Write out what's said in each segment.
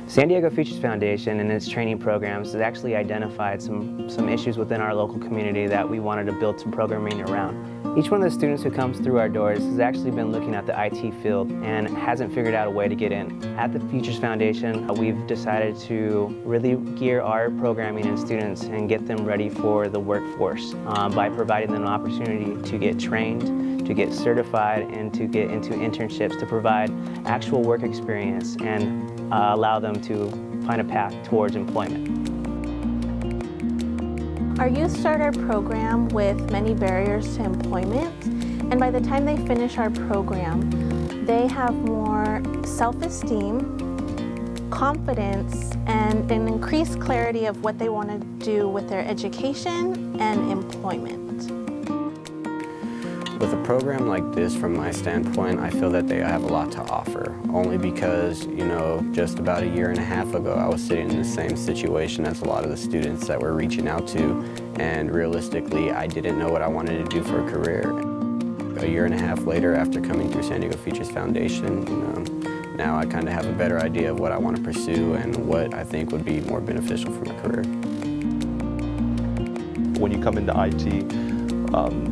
San Diego Futures Foundation and its training programs has actually identified some issues within our local community that we wanted to build some programming around. Each one of the students who comes through our doors has actually been looking at the IT field and hasn't figured out a way to get in. At the Futures Foundation, we've decided to really gear our programming and students and get them ready for the workforce by providing them an opportunity to get trained, to get certified, and to get into internships to provide actual work experience and allow them to find a path towards employment. Our youth start our program with many barriers to employment, and by the time they finish our program, they have more self-esteem, confidence, and an increased clarity of what they want to do with their education and employment. With a program like this, from my standpoint, I feel that they have a lot to offer, only because, just about a year and a half ago, I was sitting in the same situation as a lot of the students that we're reaching out to, and realistically, I didn't know what I wanted to do for a career. A year and a half later, after coming through San Diego Futures Foundation, now I kind of have a better idea of what I want to pursue and what I think would be more beneficial for my career. When you come into IT,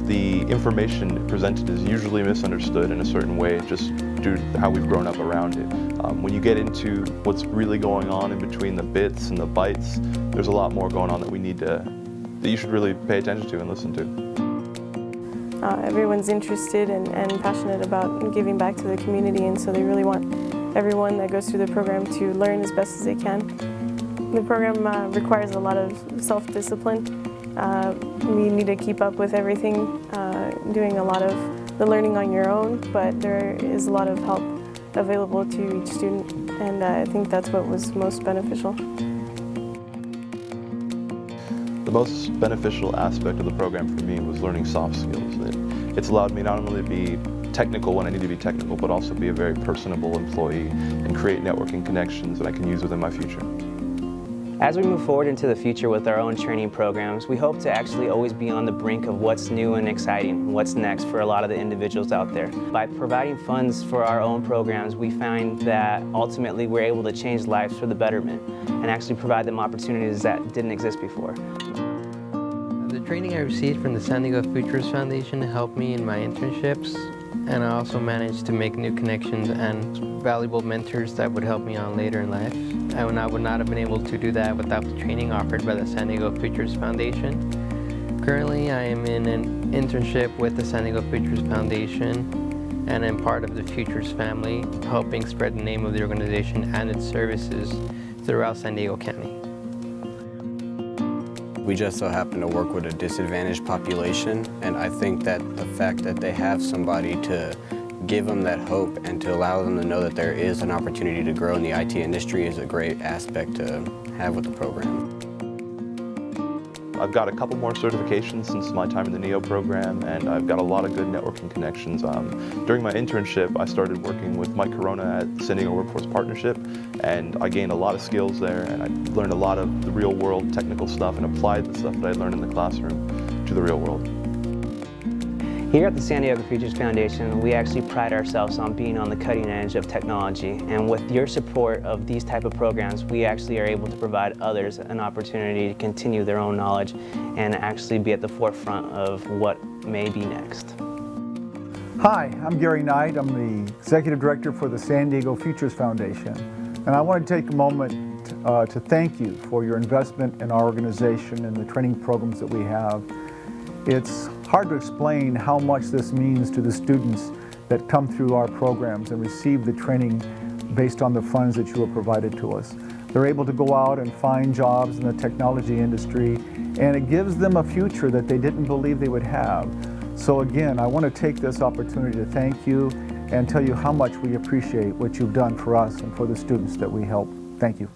the information presented is usually misunderstood in a certain way just due to how we've grown up around it. When you get into what's really going on in between the bits and the bytes, there's a lot more going on that that you should really pay attention to and listen to. Everyone's interested and passionate about giving back to the community, and so they really want everyone that goes through the program to learn as best as they can. The program requires a lot of self-discipline. We need to keep up with everything, doing a lot of the learning on your own, but there is a lot of help available to each student, and I think that's what was most beneficial. The most beneficial aspect of the program for me was learning soft skills. It's allowed me not only to be technical when I need to be technical, but also be a very personable employee and create networking connections that I can use within my future. As we move forward into the future with our own training programs, we hope to actually always be on the brink of what's new and exciting, what's next for a lot of the individuals out there. By providing funds for our own programs, we find that ultimately we're able to change lives for the betterment and actually provide them opportunities that didn't exist before. The training I received from the San Diego Futures Foundation helped me in my internships, and I also managed to make new connections and valuable mentors that would help me on later in life. And I would not have been able to do that without the training offered by the San Diego Futures Foundation. Currently, I am in an internship with the San Diego Futures Foundation, and I'm part of the Futures family, helping spread the name of the organization and its services throughout San Diego County. We just so happen to work with a disadvantaged population, and I think that the fact that they have somebody to give them that hope and to allow them to know that there is an opportunity to grow in the IT industry is a great aspect to have with the program. I've got a couple more certifications since my time in the NEO program, and I've got a lot of good networking connections. During my internship, I started working with Mike Corona at San Diego Workforce Partnership, and I gained a lot of skills there, and I learned a lot of the real world technical stuff and applied the stuff that I learned in the classroom to the real world. Here at the San Diego Futures Foundation, we actually pride ourselves on being on the cutting edge of technology, and with your support of these type of programs, we actually are able to provide others an opportunity to continue their own knowledge and actually be at the forefront of what may be next. Hi, I'm Gary Knight. I'm the Executive Director for the San Diego Futures Foundation, and I want to take a moment to thank you for your investment in our organization and the training programs that we have. It's hard to explain how much this means to the students that come through our programs and receive the training based on the funds that you have provided to us. They're able to go out and find jobs in the technology industry, and it gives them a future that they didn't believe they would have. So again, I want to take this opportunity to thank you and tell you how much we appreciate what you've done for us and for the students that we help. Thank you.